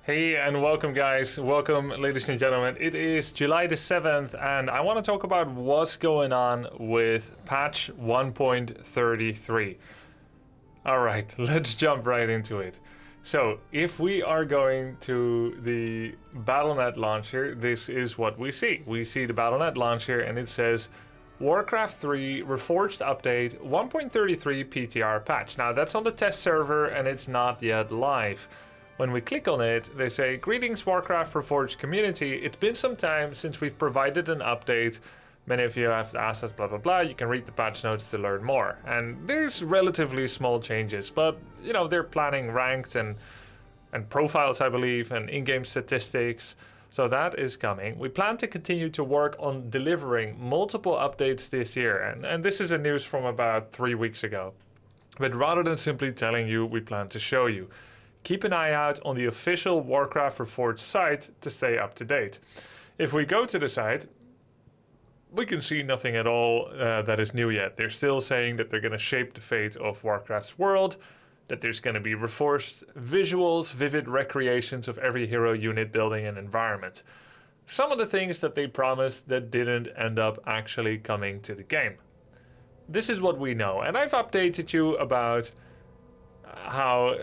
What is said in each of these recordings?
Hey and welcome guys, welcome ladies and gentlemen. It is July the 7th and I want to talk about what's going on with patch 1.33. Alright, let's jump right into it. So if we are going to the Battle.net launcher, this is what we see. We see the Battle.net launcher and it says Warcraft 3 Reforged Update 1.33 PTR patch. Now that's on the test server and it's not yet live. When we click on it, they say, "Greetings Warcraft Reforged community. It's been some time since we've provided an update. Many of you have asked us blah blah blah. You can read the patch notes to learn more." And there's relatively small changes, but you know, they're planning ranked and profiles, I believe, and in-game statistics. So that is coming. We plan to continue to work on delivering multiple updates this year. And this is a news from about 3 weeks ago. But rather than simply telling you, we plan to show you. Keep an eye out on the official Warcraft Reforged site to stay up to date. If we go to the site, we can see nothing at all that is new yet. They're still saying that they're going to shape the fate of Warcraft's world, that there's going to be reforged visuals, vivid recreations of every hero unit, building, and environment. Some of the things that they promised that didn't end up actually coming to the game. This is what we know, and I've updated you about how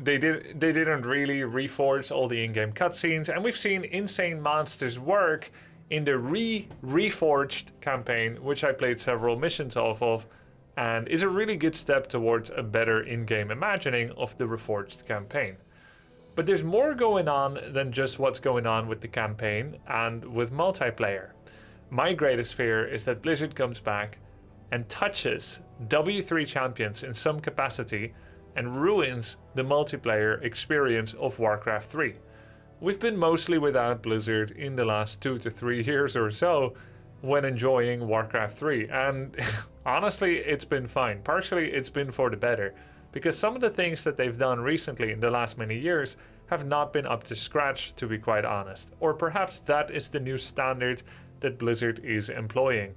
they didn't really reforge all the in-game cutscenes, and we've seen insane monsters work in the reforged campaign, which I played several missions off of, and is a really good step towards a better in-game imagining of the reforged campaign. But there's more going on than just what's going on with the campaign and with multiplayer. My greatest fear is that Blizzard comes back and touches W3 champions in some capacity and ruins the multiplayer experience of Warcraft 3. We've been mostly without Blizzard in the last 2 to 3 years or so when enjoying Warcraft 3, and honestly it's been fine. Partially it's been for the better, because some of the things that they've done recently in the last many years have not been up to scratch, to be quite honest. Or perhaps that is the new standard that Blizzard is employing.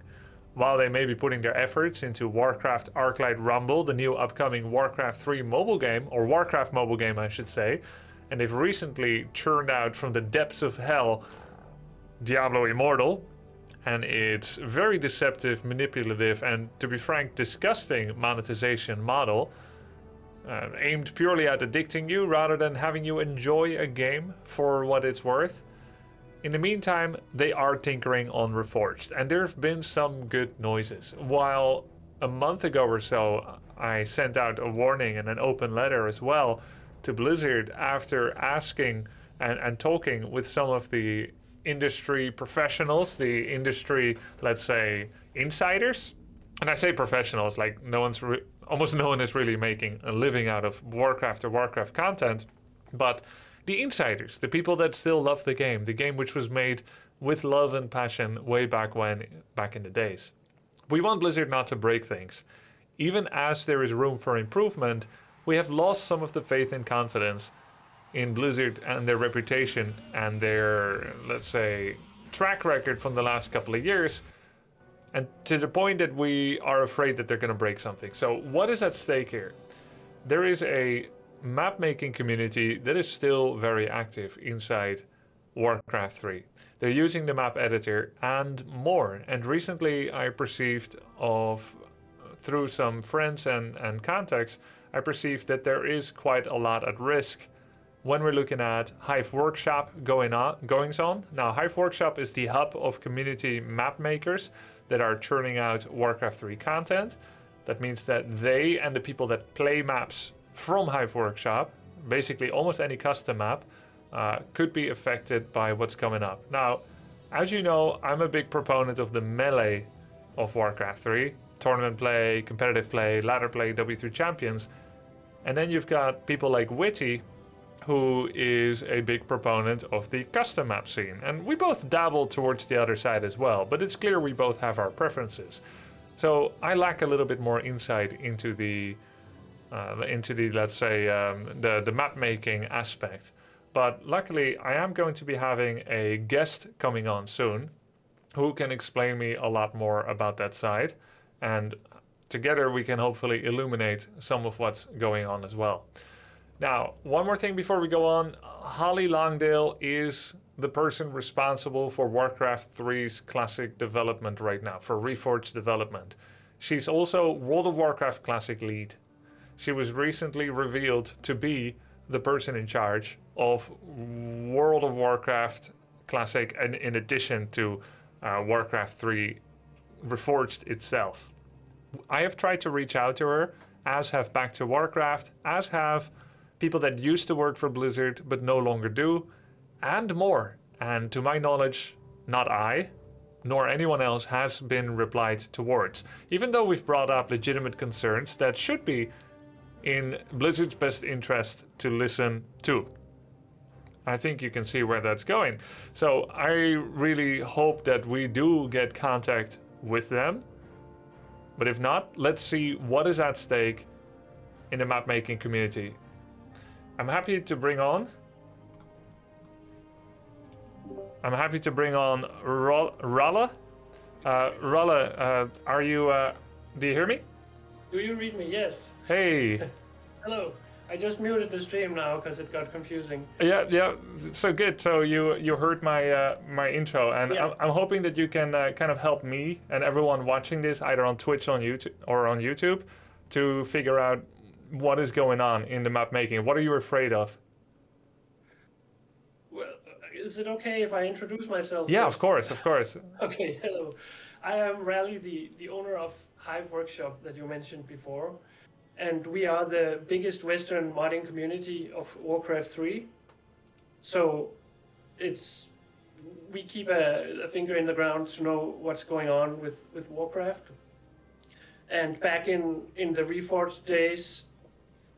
While they may be putting their efforts into Warcraft Arclight Rumble, the new upcoming Warcraft 3 mobile game, or Warcraft mobile game I should say, and they've recently churned out from the depths of hell Diablo Immortal, and its very deceptive, manipulative, and to be frank, disgusting monetization model, aimed purely at addicting you rather than having you enjoy a game for what it's worth. In the meantime, they are tinkering on Reforged, and there have been some good noises. While a month ago or so, I sent out a warning and an open letter as well to Blizzard after asking and talking with some of the industry professionals, the industry, let's say, insiders. And I say professionals, like almost no one is really making a living out of Warcraft or Warcraft content, but the insiders, the people that still love the game which was made with love and passion way back in the days. We want Blizzard not to break things. Even as there is room for improvement, we have lost some of the faith and confidence in Blizzard and their reputation and their, let's say, track record from the last couple of years, and to the point that we are afraid that they're going to break something. So what is at stake here? There is a map making community that is still very active inside Warcraft 3. They're using the map editor and more, and recently I perceived through some friends and contacts, I perceived that there is quite a lot at risk when we're looking at Hive Workshop goings on. Now, Hive Workshop is the hub of community map makers that are churning out Warcraft 3 content. That means that they and the people that play maps from Hive Workshop, basically almost any custom map, could be affected by what's coming up. Now, as you know, I'm a big proponent of the melee of Warcraft 3. Tournament play, competitive play, ladder play, W3 champions. And then you've got people like Witty, who is a big proponent of the custom map scene. And we both dabble towards the other side as well, but it's clear we both have our preferences. So I lack a little bit more insight into the let's say, the map making aspect. But luckily, I am going to be having a guest coming on soon who can explain me a lot more about that side. And together we can hopefully illuminate some of what's going on as well. Now, one more thing before we go on. Holly Longdale is the person responsible for Warcraft 3's Classic development right now, for Reforged development. She's also World of Warcraft Classic lead. She was recently revealed to be the person in charge of World of Warcraft Classic, and in addition to Warcraft 3 Reforged itself. I have tried to reach out to her, as have Back to Warcraft, as have people that used to work for Blizzard but no longer do, and more. And to my knowledge, not I, nor anyone else has been replied towards, even though we've brought up legitimate concerns that should be in Blizzard's best interest to listen to. I think you can see where that's going. So I really hope that we do get contact with them. But if not, let's see what is at stake in the map making community. I'm happy to bring on Ralle. Ralle, are you, do you hear me? Do you read me? Yes. Hey. Hello. I just muted the stream now because it got confusing. Yeah. So good. So you heard my my intro, and Yeah. I'm hoping that you can kind of help me and everyone watching this either on Twitch on YouTube to figure out what is going on in the map making. What are you afraid of? Well, is it okay if I introduce myself? Yeah, first? of course. Okay, hello. I am Ralle, the owner of Hive Workshop that you mentioned before. And we are the biggest Western modding community of Warcraft 3. So we keep a finger in the ground to know what's going on with Warcraft. And back in the Reforged days,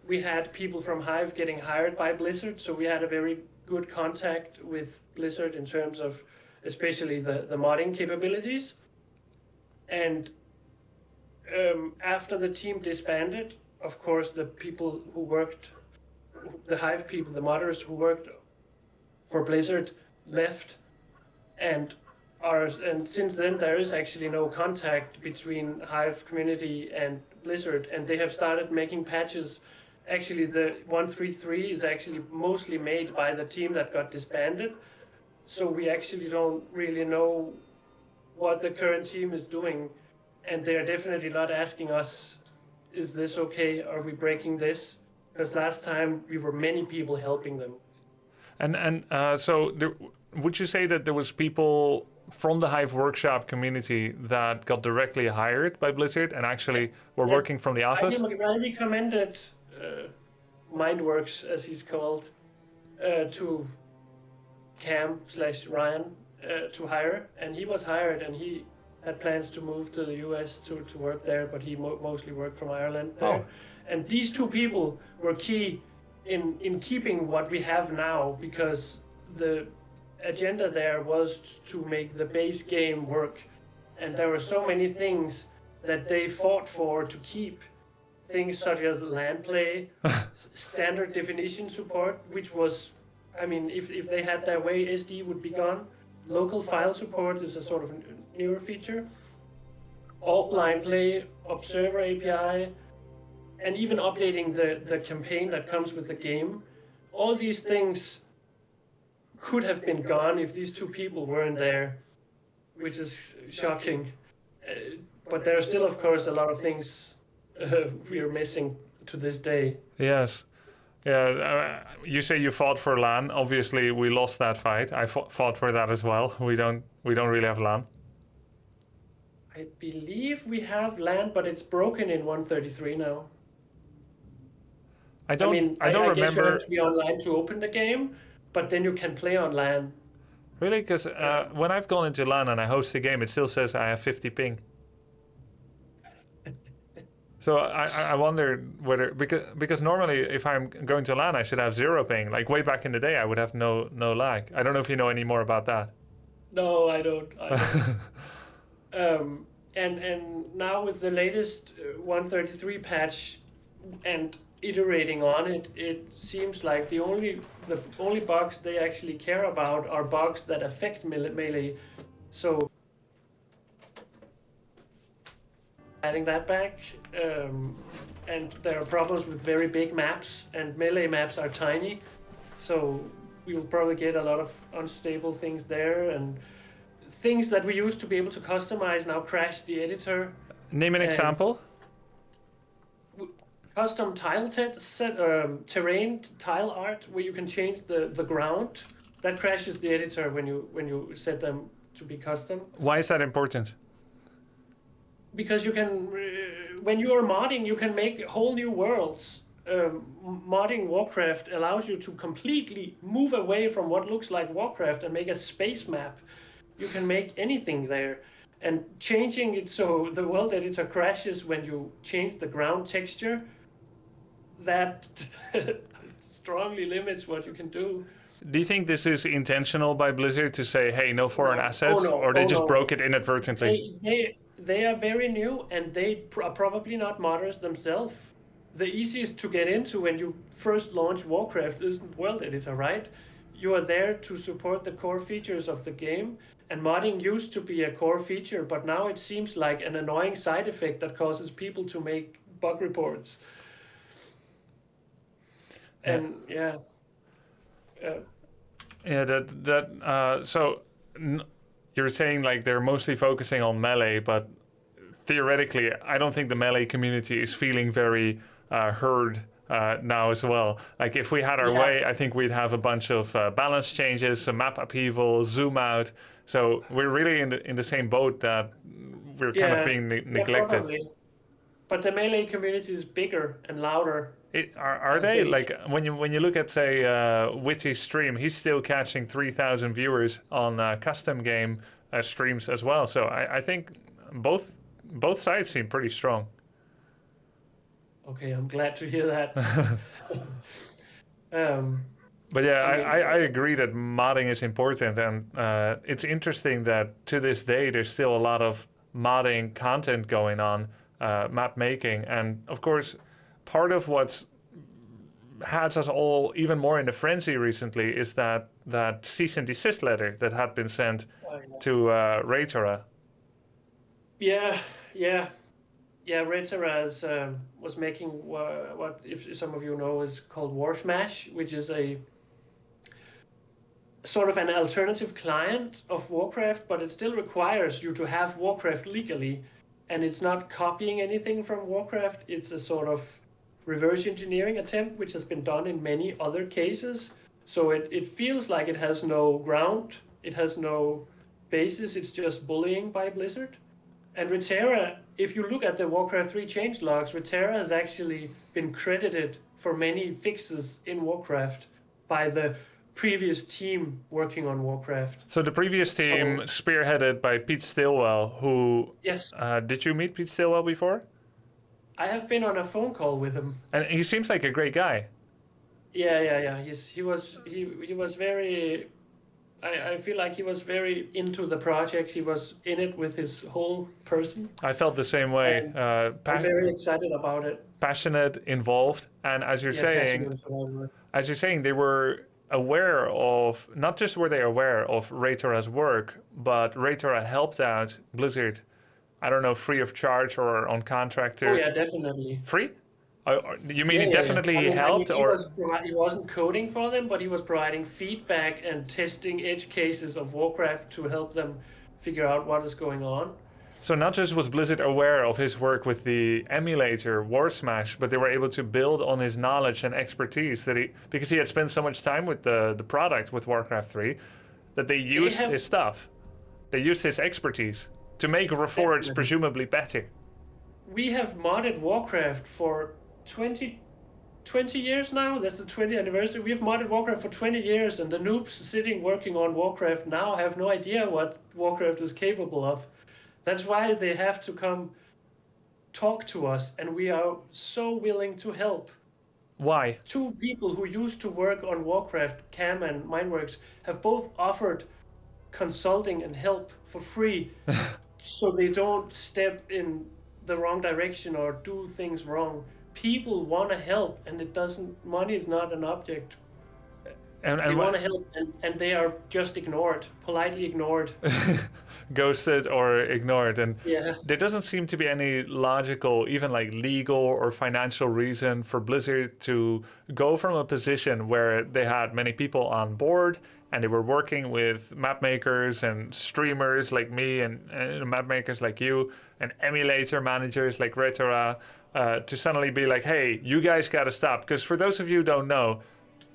we had people from Hive getting hired by Blizzard, so we had a very good contact with Blizzard in terms of especially the modding capabilities. And after the team disbanded, of course, the people who worked, the Hive people, the modders who worked for Blizzard left, and since then there is actually no contact between Hive community and Blizzard, and they have started making patches. Actually, the 133 is actually mostly made by the team that got disbanded, so we actually don't really know what the current team is doing, and they are definitely not asking us, is this okay? Are we breaking this? Because last time we were many people helping them. And so would you say that there was people from the Hive Workshop community that got directly hired by Blizzard and actually were working from the office? I recommended Mindworks, as he's called, to Cam/Ryan to hire, and he was hired, and he had plans to move to the US to work there, but he mostly worked from Ireland there. Oh. And these two people were key in keeping what we have now, because the agenda there was to make the base game work, and there were so many things that they fought for to keep, things such as LAN play, standard definition support, which was, I mean, if they had their way, SD would be gone. Local file support is a sort of newer feature. Offline play, observer API, and even updating the campaign that comes with the game. All these things could have been gone if these two people weren't there, which is shocking. But there are still, of course, a lot of things we are missing to this day. Yes. Yeah, you say you fought for LAN. Obviously, we lost that fight. I fought for that as well. We don't really have LAN. I believe we have LAN, but it's broken in 133 now. I don't guess you remember. have to be online to open the game, but then you can play on LAN. Really? Because when I've gone into LAN and I host the game, it still says I have 50 ping. So I wonder whether, because normally if I'm going to LAN, I should have 0 ping. Like way back in the day, I would have no lag. I don't know if you know any more about that. No, I don't. And now with the latest 133 patch and iterating on it, it seems like the only bugs they actually care about are bugs that affect melee. So adding that back, and there are problems with very big maps, and melee maps are tiny, so we will probably get a lot of unstable things there, and things that we used to be able to customize now crash the editor. Name an example. Custom tile terrain tile art where you can change the ground. That crashes the editor when you set them to be custom. Why is that important? Because you can, when you are modding, you can make whole new worlds. Modding Warcraft allows you to completely move away from what looks like Warcraft and make a space map. You can make anything there. And changing it so the world editor crashes when you change the ground texture, that strongly limits what you can do. Do you think this is intentional by Blizzard to say, hey, no foreign assets? Or they just broke it inadvertently? They are very new, and they are probably not modders themselves. The easiest to get into when you first launch Warcraft isn't world editor, right? You are there to support the core features of the game, and modding used to be a core feature, but now it seems like an annoying side effect that causes people to make bug reports. And so you're saying like they're mostly focusing on melee, but theoretically, I don't think the melee community is feeling very heard now as well. Like if we had our way, I think we'd have a bunch of balance changes, some map upheaval, zoom out. So we're really in the same boat that we're kind of being neglected. Probably. But the melee community is bigger and louder. Are they? Like when you look at say Witty's stream, he's still catching 3,000 viewers on custom game streams as well. So I think both sides seem pretty strong. Okay, I'm glad to hear that. But yeah, I agree that modding is important, and it's interesting that to this day there's still a lot of modding content going on, map making, and of course part of what's has us all even more in a frenzy recently is that cease and desist letter that had been sent to Ratora. Yeah. Ratora was making what, if some of you know, is called War Smash, which is a sort of an alternative client of Warcraft, but it still requires you to have Warcraft legally, and it's not copying anything from Warcraft. It's a sort of reverse engineering attempt, which has been done in many other cases. So it feels like it has no ground, it has no basis, it's just bullying by Blizzard. And Ratora, if you look at the Warcraft 3 changelogs, Ratora has actually been credited for many fixes in Warcraft by the previous team working on Warcraft. So the previous team, spearheaded by Pete Stillwell, who... Yes. Did you meet Pete Stillwell before? I have been on a phone call with him. And he seems like a great guy. Yeah. He was very... I feel like he was very into the project. He was in it with his whole person. I felt the same way. I'm very excited about it. Passionate, involved, and as you're saying, they were aware of, not just were they aware of Ratora's work, but Ratora helped out Blizzard. I don't know, free of charge or on contract. Oh yeah, definitely. Free? You mean he helped? He wasn't coding for them, but he was providing feedback and testing edge cases of Warcraft to help them figure out what is going on. So not just was Blizzard aware of his work with the emulator War Smash, but they were able to build on his knowledge and expertise because he had spent so much time with the product with Warcraft 3, that they used his stuff. They used his expertise to make Reforged presumably better. We have modded Warcraft for 20 years now. That's the 20th anniversary. We've modded Warcraft for 20 years, and the noobs sitting working on Warcraft now have no idea what Warcraft is capable of. That's why they have to come talk to us, and we are so willing to help. Why? Two people who used to work on Warcraft, Cam and Mindworks, have both offered consulting and help for free so they don't step in the wrong direction or do things wrong. People want to help, and money is not an object. And they want to help, and they are just ignored, politely ignored. ghosted or ignored. And Yeah. there doesn't seem to be any logical, even like legal or financial reason for Blizzard to go from a position where they had many people on board and they were working with map makers and streamers like me and map makers like you and emulator managers like Retora, to suddenly be like, hey, you guys got to stop. Because for those of you who don't know,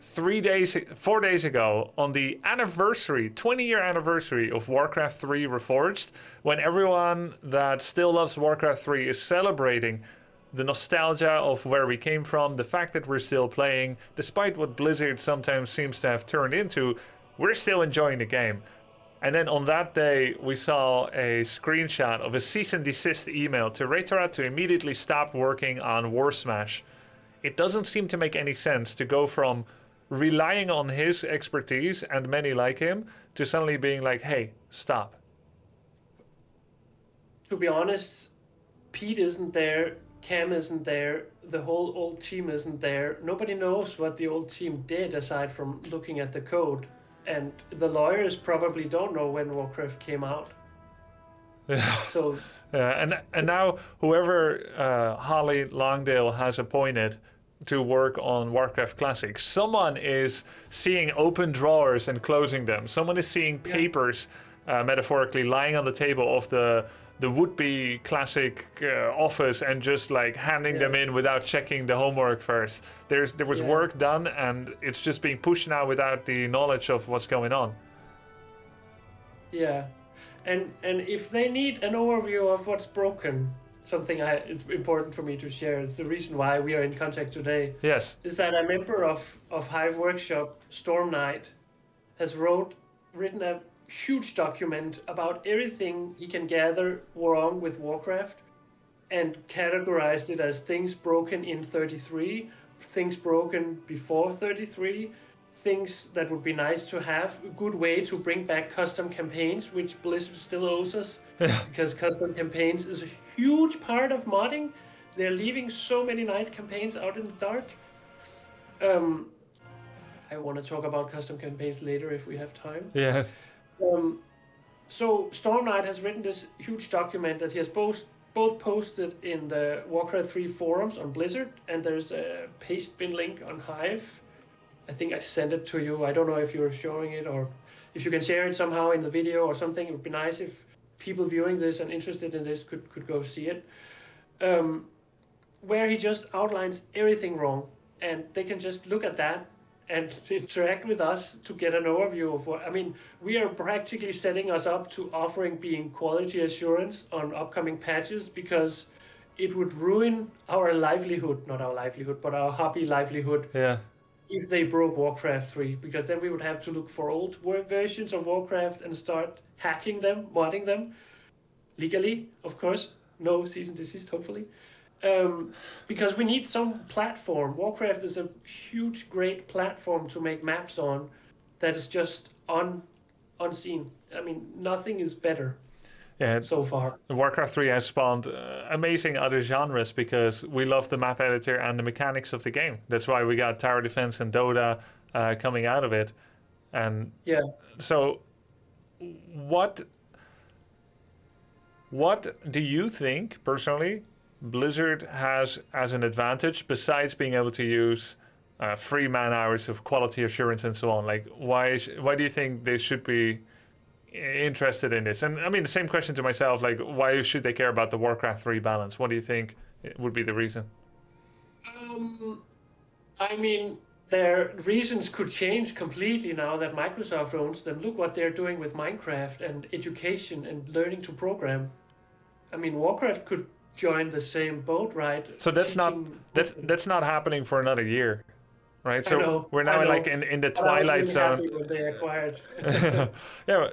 4 days ago, on the anniversary, 20-year anniversary of Warcraft 3 Reforged, when everyone that still loves Warcraft 3 is celebrating the nostalgia of where we came from, the fact that we're still playing, despite what Blizzard sometimes seems to have turned into, we're still enjoying the game. And then on that day, we saw a screenshot of a cease and desist email to Retora to immediately stop working on War Smash. It doesn't seem to make any sense to go from relying on his expertise and many like him to suddenly being like, hey, stop. To be honest, Pete isn't there, Cam isn't there, the whole old team isn't there. Nobody knows what the old team did aside from looking at the code. And the lawyers probably don't know when Warcraft came out. So and now whoever Holly Longdale has appointed to work on Warcraft Classic, someone is seeing open drawers and closing them. Someone is seeing papers, metaphorically, lying on the table of the would-be Classic office and just like handing them in without checking the homework first. There was work done and it's just being pushed now without the knowledge of what's going on. Yeah, and if they need an overview of what's broken, something it's important for me to share. It's the reason why we are in contact today. Yes. Is that a member of Hive Workshop, Storm Knight, has written a huge document about everything he can gather wrong with Warcraft and categorized it as things broken in 33, things broken before 33, things that would be nice to have, a good way to bring back custom campaigns, which Blizzard still owes us, because custom campaigns is a huge part of modding. They're leaving so many nice campaigns out in the dark. I want to talk about custom campaigns later if we have time. Yeah. So Storm Knight has written this huge document that he has both posted in the Warcraft 3 forums on Blizzard, and there's a paste bin link on Hive. I think I sent it to you. I don't know if you're showing it or if you can share it somehow in the video or something. It would be nice if people viewing this and interested in this could go see it. Where he just outlines everything wrong, and they can just look at that and interact with us to get an overview of what, I mean, we are practically setting us up to offering being quality assurance on upcoming patches, because it would ruin our livelihood, not our livelihood, but our hobby livelihood. Yeah. If they broke Warcraft 3, because then we would have to look for old versions of Warcraft and start hacking them, modding them, legally, of course, no cease and desist, hopefully. Because we need some platform. Warcraft is a huge, great platform to make maps on that is just unseen. I mean, nothing is better so far. Warcraft 3 has spawned amazing other genres because we love the map editor and the mechanics of the game. That's why we got Tower Defense and Dota coming out of it. And so what do you think, personally, Blizzard has as an advantage besides being able to use free man hours of quality assurance and so on? Like, why do you think they should be interested in this? And I mean, the same question to myself, like, why should they care about the Warcraft 3 balance? What do you think would be the reason? I mean, their reasons could change completely now that Microsoft owns them. Look what they're doing with Minecraft and education and learning to program. I mean, Warcraft could join the same boat, right? So that's not happening for another year, right? So we're now in the twilight zone. Happy when they acquired. Yeah,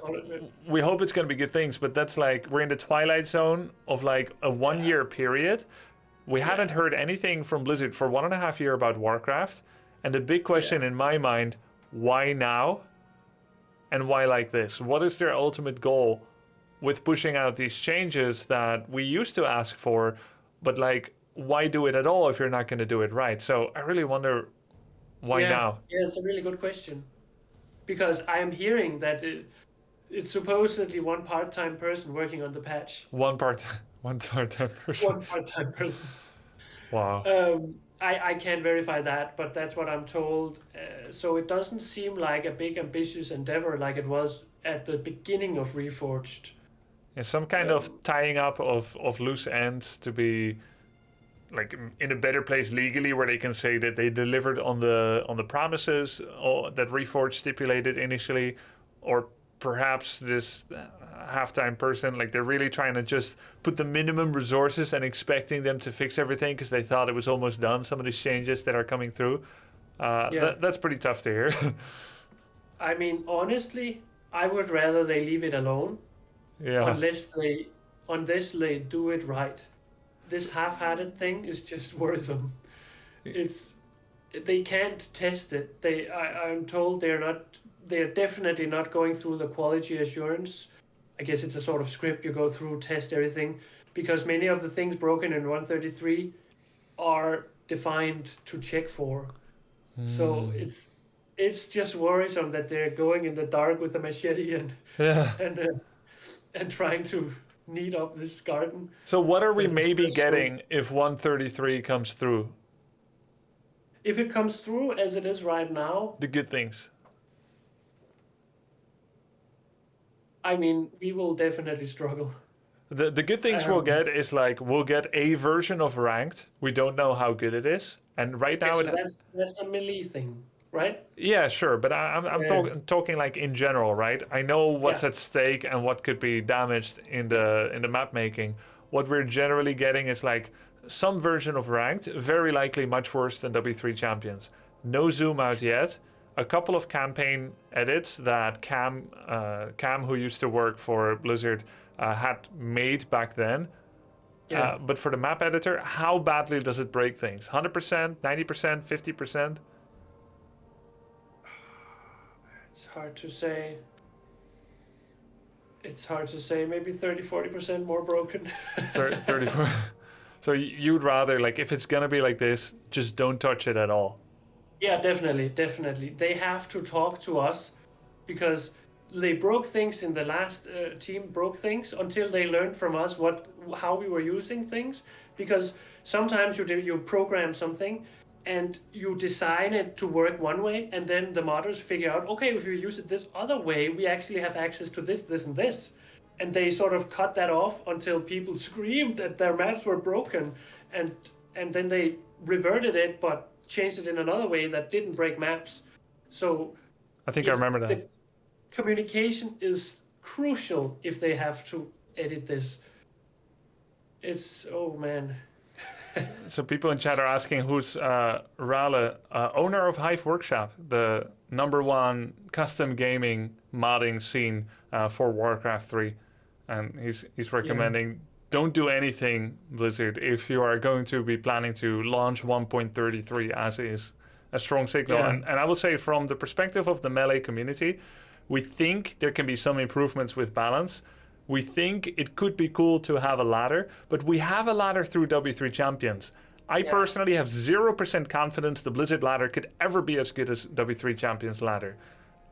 we hope it's going to be good things, but that's like we're in the twilight zone of like a 1 year period. We hadn't heard anything from Blizzard for 1.5 years about Warcraft, and the big question in my mind: why now? And why like this? What is their ultimate goal with pushing out these changes that we used to ask for, but like, why do it at all if you're not going to do it right? So I really wonder why now. Yeah, it's a really good question, because I'm hearing that It's supposedly one part-time person working on the patch. One part, one part-time person. One part-time person. Wow. I can't verify that, but that's what I'm told. So it doesn't seem like a big ambitious endeavor like it was at the beginning of Reforged. Yeah, some kind of Um, tying up of loose ends to be like in a better place legally, where they can say that they delivered on the promises that Reforged stipulated initially, or perhaps this halftime person, like they're really trying to just put the minimum resources and expecting them to fix everything because they thought it was almost done. Some of these changes that are coming through, yeah, that's pretty tough to hear. I mean, honestly, I would rather they leave it alone Yeah. unless they do it right. This half-hearted thing is just worrisome. It's they can't test it. I'm told they're definitely not going through the quality assurance. I guess it's a sort of script you go through, test everything, because many of the things broken in 133 are defined to check for. So Mm. it's just worrisome that they're going in the dark with a machete and Yeah. and uh, and trying to knead up this garden. So what are we But it's maybe just so getting if 133 comes through? if it comes through as it is right now, The good things. I mean, we will definitely struggle. The good things we'll Um, get is like we'll get a version of ranked. We don't know how good it is, and right okay, now so that's a melee thing, right? yeah, sure, but I'm Yeah, talking like in general, right? I know what's yeah, at stake and what could be damaged in the map making. What we're generally getting is like some version of ranked, very likely much worse than W3 champions. No zoom out yet. A couple of campaign edits that Cam, who used to work for Blizzard, had made back then. yeah. But for the map editor, how badly does it break things? 100%, 90%, 50%? It's hard to say. It's hard to say. Maybe 30-40% more broken. 34. So you'd rather, like, if it's gonna be like this, just don't touch it at all. Yeah, definitely, definitely. They have to talk to us because they broke things in the last team broke things until they learned from us how we were using things. Because sometimes you program something and you design it to work one way, and then the modders figure out, okay, if you use it this other way, we actually have access to this, this, and this. And they sort of cut that off until people screamed that their maps were broken, and and then they reverted it, but changed it in another way that didn't break maps. So I think I it's remember that. the communication is crucial if they have to edit this. It's oh man. So people in chat are asking who's Ralle, owner of Hive Workshop, the #1 custom gaming modding scene for Warcraft 3, and he's Yeah, recommending don't do anything, Blizzard, if you are going to be planning to launch 1.33 as is. A strong signal. yeah, And I would say from the perspective of the Melee community, we think there can be some improvements with balance. We think it could be cool to have a ladder, but we have a ladder through W3 Champions. I yeah, personally have 0% confidence the Blizzard ladder could ever be as good as W3 Champions ladder,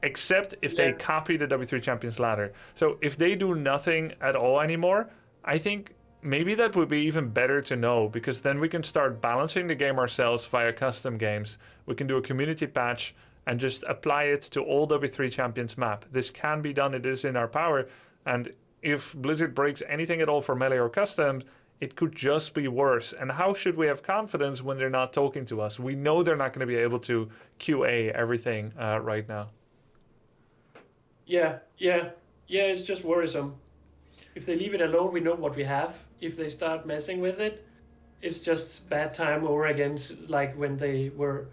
except if they yeah, copy the W3 Champions ladder. So if they do nothing at all anymore, I think maybe that would be even better to know, because then we can start balancing the game ourselves via custom games. We can do a community patch and just apply it to all W3 Champions map. This can be done, it is in our power, and if Blizzard breaks anything at all for Melee or custom, it could just be worse. And how should we have confidence when they're not talking to us? We know they're not going to be able to QA everything right now. yeah, yeah, yeah. It's just worrisome. If they leave it alone, we know what we have. If they start messing with it, it's just bad time over again. Like when they were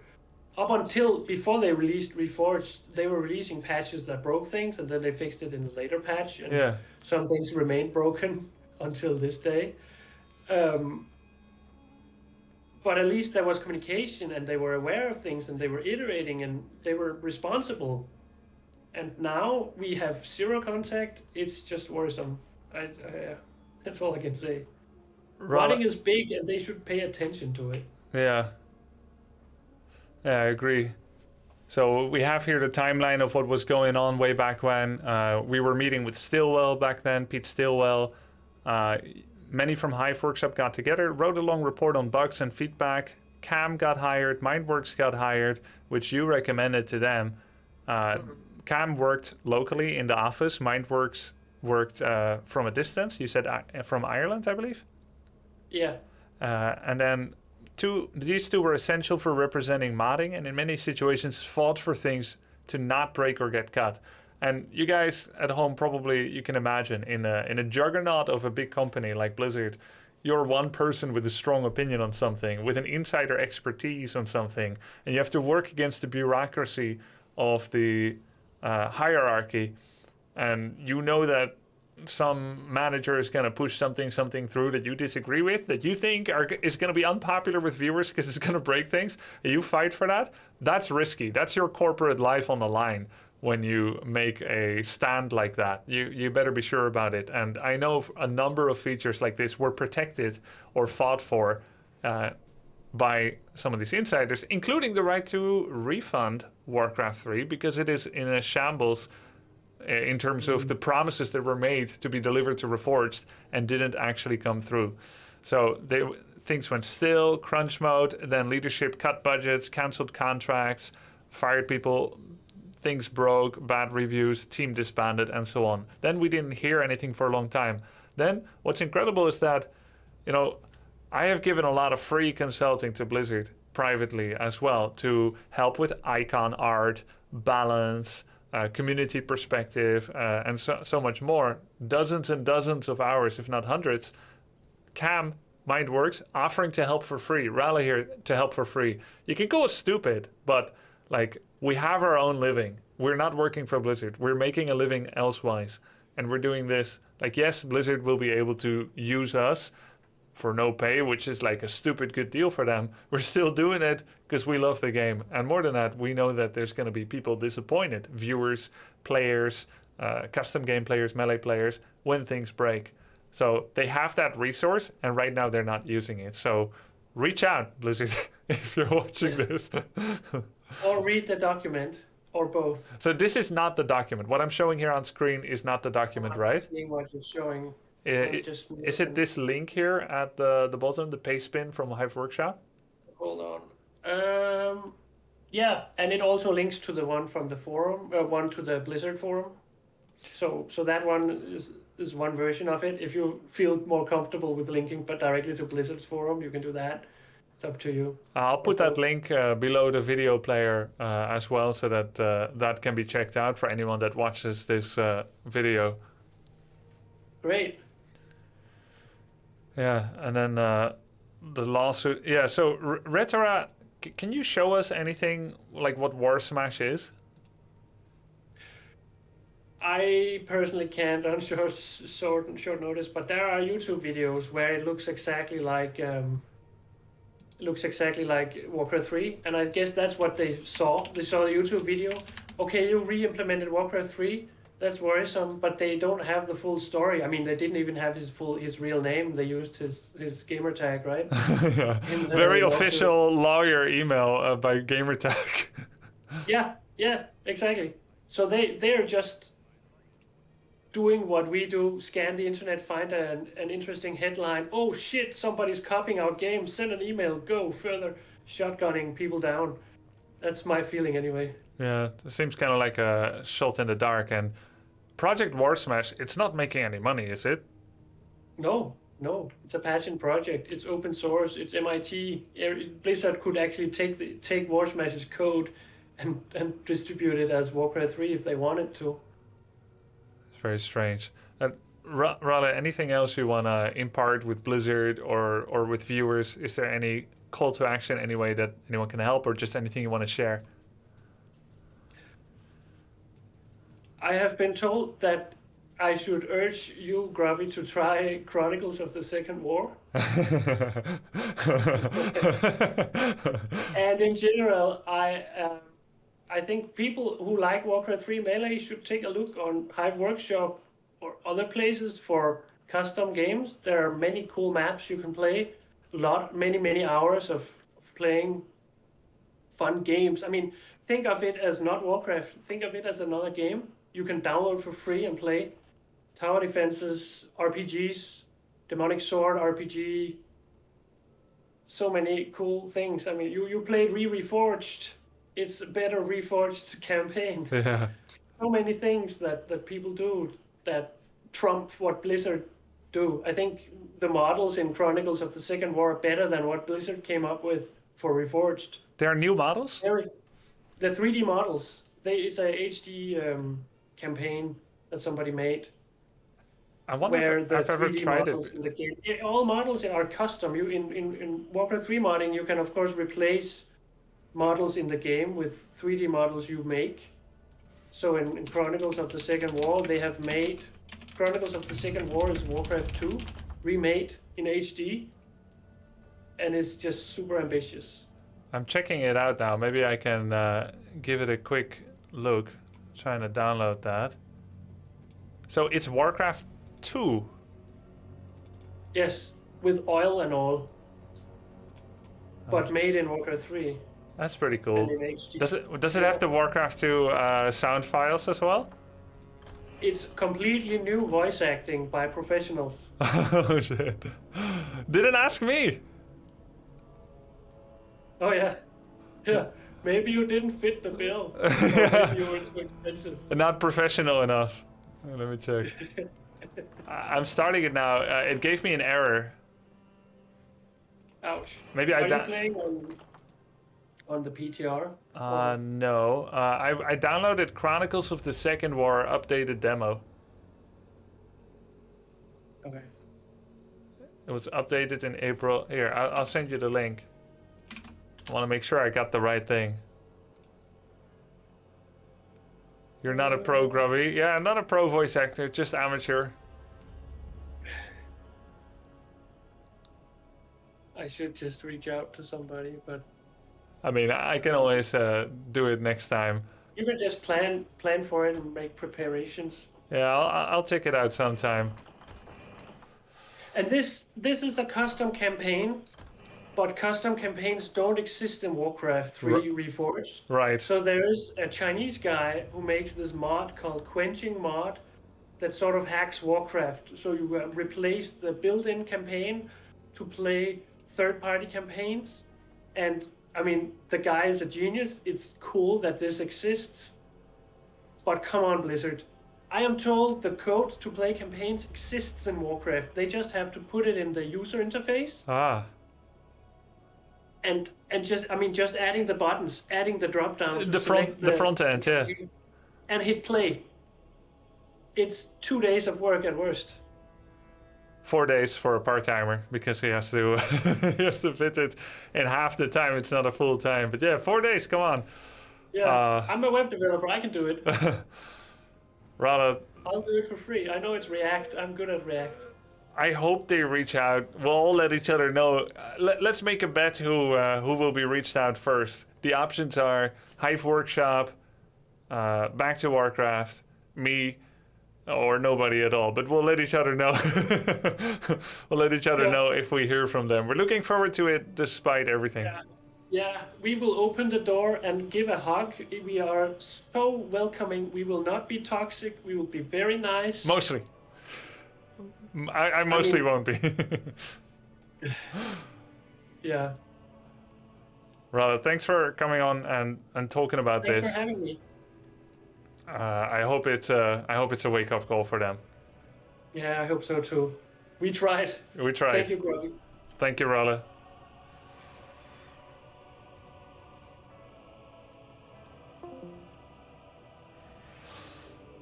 up until before they released Reforged, they were releasing patches that broke things, and then they fixed it in a later patch, and Yeah. some things remained broken until this day. Um, but at least there was communication, and they were aware of things, and they were iterating, and they were responsible. And now we have zero contact. It's just worrisome. That's all I can say. Rotting Ralle, is big, and they should pay attention to it. yeah. Yeah, I agree. So we have here the timeline of what was going on way back when. We were meeting with Stillwell back then, Pete Stillwell. Many from Hive Workshop got together, wrote a long report on bugs and feedback. Cam got hired, Mindworks got hired, which you recommended to them. Cam worked locally in the office. Mindworks worked from a distance. You said from Ireland, I believe? Yeah. And then these two were essential for representing modding, and in many situations fought for things to not break or get cut. And you guys at home probably, you can imagine, in a juggernaut of a big company like Blizzard, you're one person with a strong opinion on something, with an insider expertise on something, and you have to work against the bureaucracy of the hierarchy. And you know that some manager is going to push something through that you disagree with, that you think is going to be unpopular with viewers because it's going to break things, and you fight for that. That's risky. That's your corporate life on the line. When you make a stand like that, you better be sure about it. And I know a number of features like this were protected or fought for by some of these insiders, including the right to refund Warcraft 3 because it is in a shambles in terms of the promises that were made to be delivered to Reforged and didn't actually come through. So things went still, crunch mode, then leadership cut budgets, canceled contracts, fired people. Things broke, bad reviews, team disbanded, and so on. Then we didn't hear anything for a long time. Then what's incredible is that, I have given a lot of free consulting to Blizzard privately as well to help with icon art, balance, community perspective, and so much more. Dozens and dozens of hours, if not hundreds. Cam, Mindworks, offering to help for free. Ralle here to help for free. You can go stupid, but we have our own living. We're not working for Blizzard. We're making a living elsewise. And we're doing this. Yes, Blizzard will be able to use us for no pay, which is a stupid good deal for them. We're still doing it because we love the game. And more than that, we know that there's going to be people disappointed. Viewers, players, custom game players, melee players, when things break. So they have that resource, and right now they're not using it. So reach out, Blizzard, if you're watching this. Or read the document, or both. So this is not the document. What I'm showing here on screen is not the document, right? Seeing what you're showing. Is it this link here at the bottom, the paste bin from Hive Workshop? Hold on. Yeah, and it also links to the one from the forum, one to the Blizzard forum. So that one is one version of it. If you feel more comfortable with linking but directly to Blizzard's forum, you can do that. It's up to you. I'll put that link below the video player as well, so that that can be checked out for anyone that watches this video. Great. Yeah, and then the lawsuit. Yeah, so Retara, can you show us anything like what War Smash is? I personally can't on short notice, but there are YouTube videos where it looks exactly like Warcraft 3, and I guess that's what they saw. They saw the YouTube video. Okay, you re-implemented Warcraft 3. That's worrisome, but they don't have the full story. I mean, they didn't even have his real name. They used his gamer tag, right? Yeah. Very official lawyer email by gamertag. Yeah, exactly. So they're just doing what we do, scan the internet, find an interesting headline. Oh shit, somebody's copying our game, send an email, go further, shotgunning people down. That's my feeling anyway. Yeah, it seems kind of like a shot in the dark. And Project War Smash, it's not making any money, is it? No, it's a passion project. It's open source, it's MIT. Blizzard could actually take War Smash's code and distribute it as Warcraft 3 if they wanted to. Very strange. Ralle, anything else you want to impart with Blizzard or with viewers? Is there any call to action anyway that anyone can help, or just anything you want to share? I have been told that I should urge you, Grubby, to try Chronicles of the Second War. And in general, I think people who like Warcraft 3 Melee should take a look on Hive Workshop or other places for custom games. There are many cool maps you can play. Many hours of playing fun games. I mean, think of it as not Warcraft. Think of it as another game you can download for free and play. Tower defenses, RPGs, Demonic Sword RPG. So many cool things. I mean, you played Reforged. It's a better Reforged campaign. Yeah. So many things that people do that trump what Blizzard do. I think the models in Chronicles of the Second War are better than what Blizzard came up with for Reforged. There are new models? The 3D models. It's a HD campaign that somebody made. I wonder if I've ever tried it. In the game. All models are custom. You in Warcraft 3 modding, you can of course replace models in the game with 3D models you make. So in Chronicles of the Second War, they have made Chronicles of the Second War is Warcraft 2 remade in HD, and it's just super ambitious. I'm checking it out now. Maybe I can give it a quick look. Trying to download that. So it's Warcraft 2. Yes, with oil and all, but made in Warcraft 3. That's pretty cool. And in HD. Does it have the Warcraft 2 sound files as well? It's completely new voice acting by professionals. Oh shit! Didn't ask me. Oh yeah, yeah. Maybe you didn't fit the bill. Or maybe you were too expensive. Not professional enough. Let me check. I'm starting it now. It gave me an error. Ouch. Maybe Are you playing on the PTR? No. I downloaded Chronicles of the Second War updated demo. Okay. It was updated in April. Here, I'll send you the link. I want to make sure I got the right thing. You're not a pro, Grubby. Yeah, not a pro voice actor, just amateur. I should just reach out to somebody, but I mean, I can always do it next time. you can just plan for it and make preparations. Yeah, I'll check it out sometime. And this is a custom campaign, but custom campaigns don't exist in Warcraft 3 Reforged. Right. So there is a Chinese guy who makes this mod called Quenching Mod that sort of hacks Warcraft. So you replace the built-in campaign to play third-party campaigns. And I mean, the guy is a genius. It's cool that this exists. But come on, Blizzard. I am told the code to play campaigns exists in Warcraft. They just have to put it in the user interface. Ah. And just adding the buttons, adding the drop downs. The front end, yeah. And hit play. It's 2 days of work at worst. 4 days for a part-timer because he has to fit it in half the time. It's not a full time, but yeah, 4 days. Come on. Yeah, I'm a web developer. I can do it. Ralle, I'll do it for free. I know it's React. I'm good at React. I hope they reach out. We'll all let each other know. Let's make a bet who will be reached out first. The options are Hive Workshop, Back to Warcraft, me, or nobody at all. But we'll let each other know. We'll let each other know if we hear from them. We're looking forward to it despite everything. Yeah, we will open the door and give a hug. We are so welcoming. We will not be toxic. We will be very nice. Mostly. I mostly won't be. Yeah. Ralle, thanks for coming on and talking about Thanks this. for having me. I hope it's a wake up call for them. Yeah, I hope so too. We tried. We tried. Thank you, Grubby. Thank you, Ralle.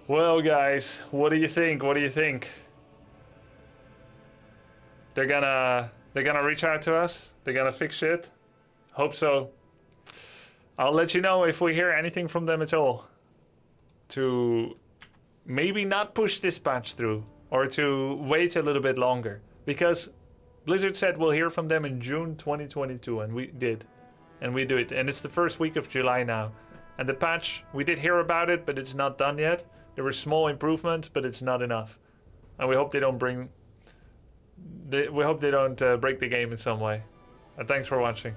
Well, guys, what do you think? What do you think? They're gonna reach out to us? They're gonna fix shit? Hope so. I'll let you know if we hear anything from them at all. To maybe not push this patch through, or to wait a little bit longer. Because Blizzard said we'll hear from them in June 2022, and we did. And we do it. And it's the first week of July now. And the patch, we did hear about it, but it's not done yet. There were small improvements, but it's not enough. And we hope they don't break the game in some way. And thanks for watching.